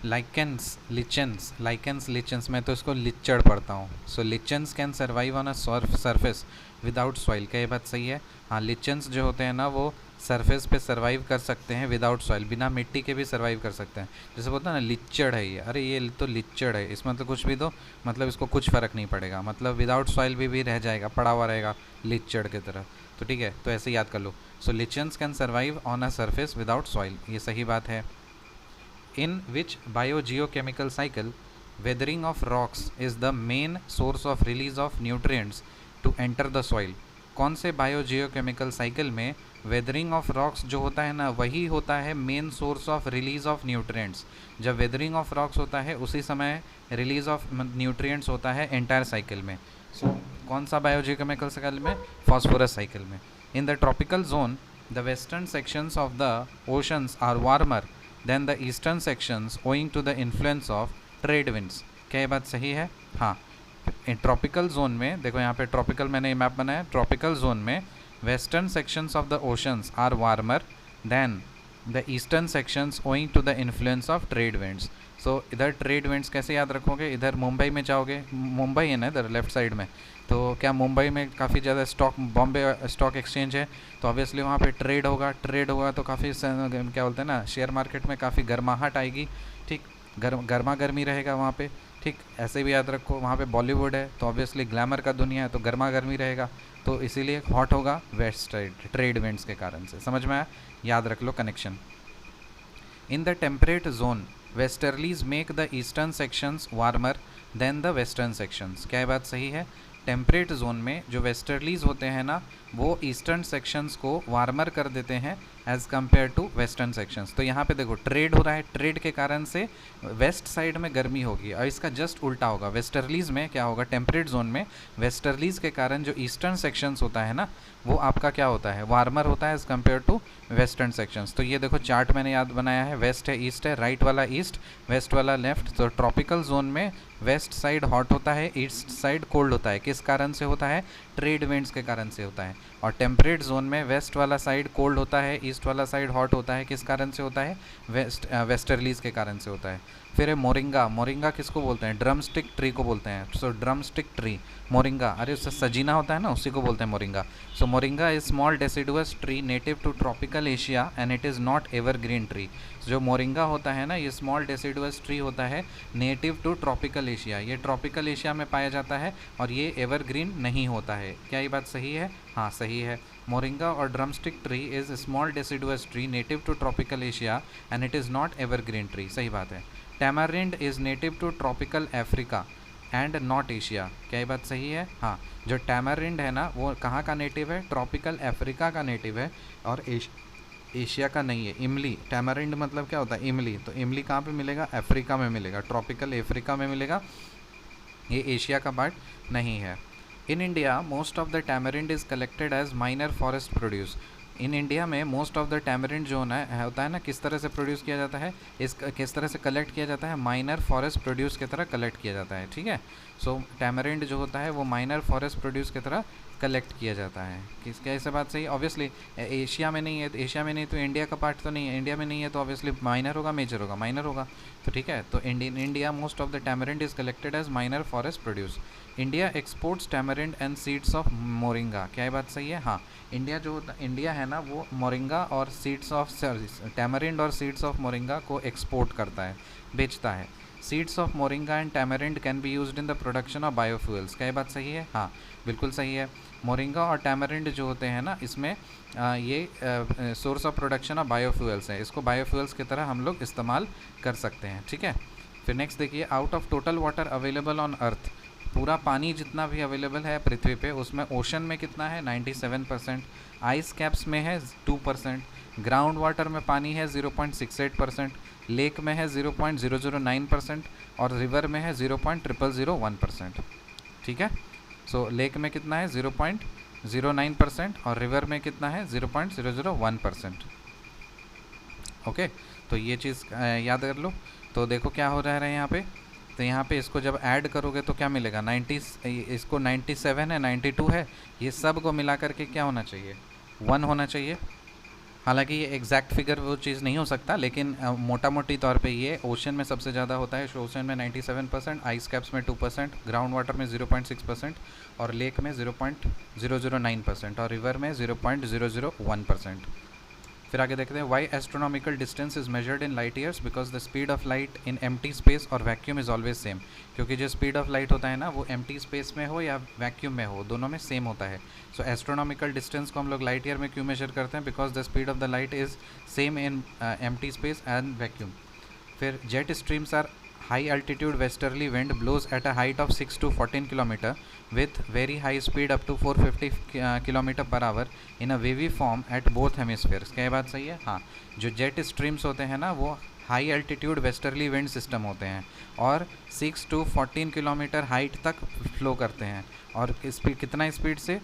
Lichens लिचेंस, मैं तो इसको लिचड़ पढ़ता हूँ. So lichens can survive on a surface without soil. क्या ये बात सही है? हाँ, लिचेंस जो होते हैं ना वो सरफेस पे सर्वाइव कर सकते हैं विदाउट सॉइल, बिना मिट्टी के भी सर्वाइव कर सकते हैं. जैसे बोलते हैं ना लिचड़ है ये, अरे ये तो लिचड़ है, इसमें तो कुछ भी दो मतलब इसको कुछ फ़र्क नहीं पड़ेगा, मतलब विदाउट सॉइल भी रह जाएगा, पड़ा हुआ रहेगा लिचड़ की तरह. तो ठीक है, तो ऐसे याद कर लो. So lichens can survive on a surface without soil, ये सही बात है. In which biogeochemical cycle weathering of rocks is the main source of release of nutrients to enter the soil. कौन से बायोजियोकेमिकल साइकिल में वेदरिंग ऑफ रॉक्स जो होता है ना वही होता है main source of release of nutrients. जब वेदरिंग ऑफ रॉक्स होता है उसी समय रिलीज ऑफ न्यूट्रिएंट्स होता है एंटायर साइकिल में. सो कौन सा बायोजियोकेमिकल साइकिल में? फॉस्फोरस साइकिल में. In the tropical zone the western sections of the oceans are warmer than the eastern sections owing to the influence of trade winds. क्या ये बात सही है? हाँ. ट्रॉपिकल जोन में देखो, यहाँ पे ट्रॉपिकल मैंने मैप बनाया. ट्रॉपिकल जोन में western sections of the oceans are warmer than the eastern sections owing to the influence of trade winds. So इधर ट्रेड विंड्स कैसे याद रखोगे? इधर मुंबई में जाओगे, मुंबई है ना इधर लेफ्ट साइड में, तो क्या मुंबई में काफ़ी ज़्यादा स्टॉक, बॉम्बे स्टॉक एक्सचेंज है, तो ऑब्वियसली वहाँ पे ट्रेड होगा तो काफ़ी क्या बोलते हैं ना, शेयर मार्केट में काफ़ी गर्माहट आएगी. ठीक, गर्मा गर्मी रहेगा वहाँ पे. ठीक, ऐसे भी याद रखो वहाँ पे बॉलीवुड है तो ऑब्वियसली ग्लैमर का दुनिया है, तो गर्मा गर्मी रहेगा, तो इसीलिए हॉट होगा वेस्ट साइड ट्रेड विंड्स के कारण से. समझ में आया? याद रख लो connection. In the temperate zone westerlies make the eastern sections warmer than the western sections. क्या ये बात सही है? टेम्परेट जोन में जो वेस्टर्लीज होते हैं ना वो ईस्टर्न सेक्शंस को वार्मर कर देते हैं as compare to western sections. तो यहाँ पे देखो ट्रेड हो रहा है, ट्रेड के कारण से वेस्ट साइड में गर्मी होगी, और इसका जस्ट उल्टा होगा. वेस्टर्लीज में क्या होगा? टेम्परेट जोन में वेस्टर्लीज के कारण जो ईस्टर्न सेक्शंस होता है ना वो आपका क्या होता है? वार्मर होता है as compare to western sections. तो ये देखो चार्ट मैंने याद बनाया है, वेस्ट है, ईस्ट है, राइट वाला ईस्ट, वेस्ट वाला लेफ्ट. तो ट्रॉपिकल जोन में वेस्ट साइड हॉट होता है, ईस्ट साइड कोल्ड होता है. किस कारण से होता है? ट्रेड विंड्स के कारण से होता है. और टेम्परेट जोन में वेस्ट वाला साइड कोल्ड होता है, ईस्ट वाला साइड हॉट होता है. किस कारण से होता है? वेस्टर्लीज के कारण से होता है. फिर है मोरिंगा. मोरिंगा किसको बोलते हैं? ड्रम स्टिक ट्री को बोलते हैं. सो ड्रम स्टिक ट्री, मोरिंगा, अरे उससे सजीना होता है ना, उसी को बोलते हैं moringa. So moringa is small deciduous tree native to tropical Asia and it is not evergreen tree. जो मोरिंगा होता है ना ये स्मॉल डेसिडुअस ट्री होता है नेटिव टू ट्रॉपिकल एशिया. ये ट्रॉपिकल एशिया में पाया जाता है और ये एवरग्रीन नहीं होता है. क्या ये बात सही है? हाँ सही है. मोरिंगा और drumstick tree is small deciduous tree native to tropical Asia and it is not evergreen tree. सही बात है. Tamarind is native to tropical Africa and not Asia. क्या ये बात सही है? हाँ. जो टैमारिंड है ना वो कहाँ का नेटिव है? ट्रॉपिकल अफ्रीका का नेटिव है और एशिया का नहीं है. इमली, टैमारिंड मतलब क्या होता है? इमली. तो इमली कहाँ पे मिलेगा? अफ्रीका में मिलेगा, ट्रॉपिकल अफ्रीका में मिलेगा, ये एशिया का पार्ट नहीं है. In India most of the tamarind is collected as minor forest produce. In India में मोस्ट ऑफ द टैमरिंड जो होता है ना किस तरह से प्रोड्यूस किया जाता है? किस तरह से कलेक्ट किया जाता है? माइनर फॉरेस्ट प्रोड्यूस की तरह कलेक्ट किया जाता है. ठीक है. सो टैमरिंड जो होता है वो माइनर फॉरेस्ट प्रोड्यूस की तरह कलेक्ट किया जाता है. किसका ऐसे बात सही? ऑब्वियसली एशिया में नहीं है, तो एशिया में नहीं तो इंडिया का पार्ट तो नहीं है, इंडिया में नहीं है तो ऑब्वियसली माइनर होगा, मेजर होगा, माइनर होगा. तो ठीक है. तो India most of the tamarind is collected as minor forest produce. India exports tamarind and seeds of moringa. क्या ये बात सही है? हाँ. इंडिया है ना वो मोरिंगा और सीड्स ऑफ टैमरिंड और सीड्स ऑफ मोरिंगा को एक्सपोर्ट करता है, बेचता है. Seeds of moringa and tamarind can be used in the production of biofuels. क्या ये बात सही है? हाँ बिल्कुल सही है. मोरिंगा और टैमरिंड जो होते हैं ना इसमें ये source of production of biofuels है. इसको बायोफ्यूल्स की तरह हम लोग इस्तेमाल कर सकते हैं. ठीक है. फिर नेक्स्ट देखिए, out of total water available on earth, पूरा पानी जितना भी अवेलेबल है पृथ्वी पे उसमें ओशन में कितना है? 97%. आइस कैप्स में है 2%. ग्राउंड वाटर में पानी है 0.68%. लेक में है 0.009% और रिवर में है 0.0001%. ठीक है. सो लेक में कितना है? 0.09% और रिवर में कितना है? 0.001%. ओके. तो ये चीज़ याद कर लो. तो देखो क्या हो रहा है यहाँ पे. तो यहाँ पे इसको जब ऐड करोगे तो क्या मिलेगा? 90, इसको 97 है, 92 है, ये सब को मिला करके क्या होना चाहिए? 1 होना चाहिए. हालांकि ये एग्जैक्ट फिगर वो चीज़ नहीं हो सकता, लेकिन मोटा मोटी तौर पे ये ओशन में सबसे ज़्यादा होता है। ओशन में 97%, आइस कैप्स में 2%, ग्राउंड वाटर में 0.6% और लेक में 0.009% और रिवर में 0.001%। फिर आगे देखते हैं, why astronomical distance is measured in light years, because the speed of light in empty space और वैक्यूम इज ऑलवेज सेम। क्योंकि जो स्पीड ऑफ लाइट होता है ना, वो एम्प्टी स्पेस में हो या वैक्यूम में हो, दोनों में सेम होता है। सो एस्ट्रोनॉमिकल डिस्टेंस को हम लोग लाइट ईयर में क्यों मेजर करते हैं? Because the speed of the light is same in empty space and vacuum. फिर jet streams are high altitude westerly wind blows at a height of 6 to 14 km with very high speed up to 450 km per hour in a wavy form at both hemispheres। क्या ये बात सही है? हाँ, जो jet streams होते हैं ना, वो high altitude westerly wind system होते हैं और 6 to 14 किलोमीटर हाइट तक फ्लो करते हैं। और स्पीड कितना स्पीड से?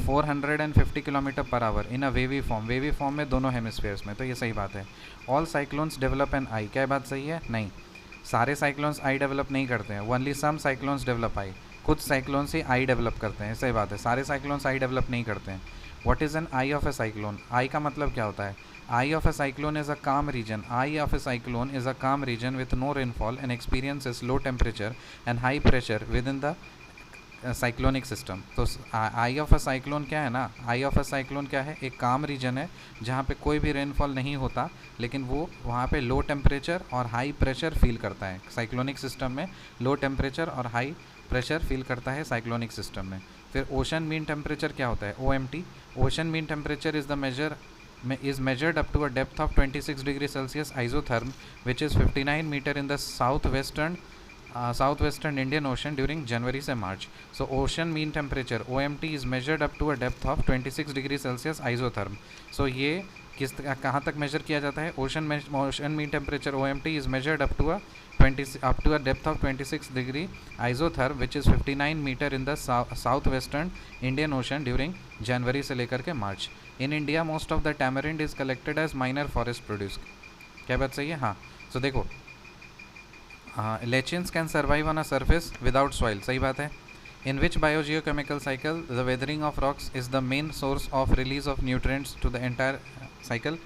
450 किलोमीटर पर आवर इन अ वेवी फॉर्म। वेवी फॉर्म में दोनों हेमिस्फेयर्स में, तो ये सही बात है। ऑल साइक्लोन्स डेवलप एन आई। क्या बात सही है? नहीं, सारे साइक्लोन्स आई डेवलप नहीं करते हैं। ओनली सम साइक्लोन्स डेवलप आई। कुछ साइक्लोन्स ही आई डेवलप करते हैं, सही बात है। सारे साइक्लोन्स आई डेवलप नहीं करते हैं। What is an eye of a cyclone? Eye का मतलब क्या होता है? Eye of a cyclone is a calm region. Eye of a cyclone is a calm region with no rainfall and experiences low temperature and high pressure within the cyclonic system. तो eye of a cyclone क्या है ना, आई of a cyclone क्या है? एक काम reason है जहाँ पे कोई भी रेनफॉल नहीं होता, लेकिन वो वहाँ पे लो टेम्परेचर और हाई प्रेशर फील करता है। साइक्लोनिक सिस्टम में लो टेम्परेचर और हाई प्रेशर फील करता है साइक्लोनिक सिस्टम में। फिर ओशन मीन टेम्परेचर क्या होता है? OMT। Ocean mean temperature is the major is measured up to a depth of 26 degrees Celsius isotherm, which is 59 meter in the southwestern Indian Ocean during January से March. So ocean mean temperature OMT is measured up to a depth of 26 degrees Celsius isotherm. So ये कहाँ तक major किया जाता है? Ocean mean temperature OMT is measured up to a depth of 26 degree isotherm, which is 59 meter in the southwestern Indian Ocean during January से लेकर के March. In India, most of the tamarind is collected as minor forest produce. क्या बात सही है? हाँ। So देखो, lichens can survive on a surface without soil। सही बात है। In which biogeochemical cycle the weathering of rocks is the main source of release of nutrients to the entire cycle?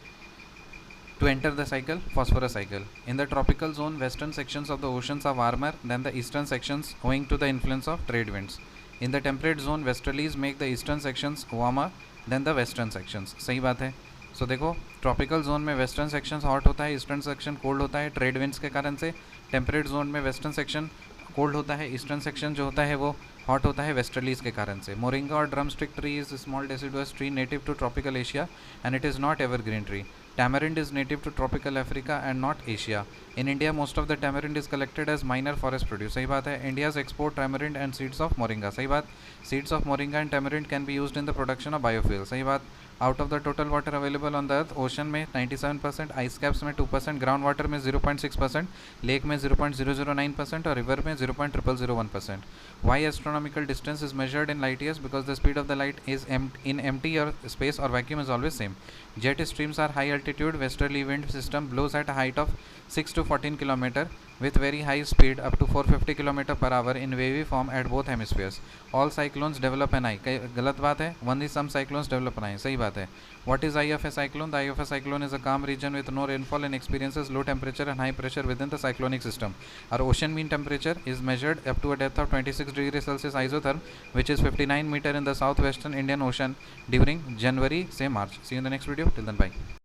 To enter the cycle, phosphorus cycle. In the tropical zone, western sections of the oceans are warmer than the eastern sections owing to the influence of trade winds. In the temperate zone, westerlies make the eastern sections warmer than the western sections। सही बात है। सो देखो, tropical zone में western section hot होता है, eastern section cold होता है trade winds के कारण से। टेम्परेट जोन में वेस्टर्न सेक्शन कोल्ड होता है, ईस्टर्न सेक्शन जो होता है वो हॉट होता है वेस्टर्लीज के कारण से। मोरिंगा और drum stick tree is small deciduous tree native to tropical Asia and it is not evergreen tree. Tamarind is native to tropical Africa and not Asia. In India, most of the tamarind is collected as minor forest produce। सही बात है। India's export tamarind and seeds of moringa। सही बात। Seeds of moringa and tamarind can be used in the production of biofuel। सही बात। Out of the total water available on the earth, ocean में 97%, ice caps में 2%, ground water में 0.6%, lake में 0.009% और river में 0.0001%। Why astronomical distance is measured in light years? Because the speed of the light is in empty or space or vacuum is always same. Jet streams are high altitude westerly wind system blows at a height of 6 to 14 km with very high speed up to 450 km per hour in wavy form at both hemispheres. All cyclones develop an eye। गलत बात है। Only some cyclones develop an eye। सही बात है। What is eye of a cyclone? The eye of a cyclone is a calm region with no rainfall and experiences low temperature and high pressure within the cyclonic system. Our ocean mean temperature is measured up to a depth of 26 degrees Celsius isotherm, which is 59 meter in the southwestern Indian Ocean during January से March। See you in the next video. Till then, bye.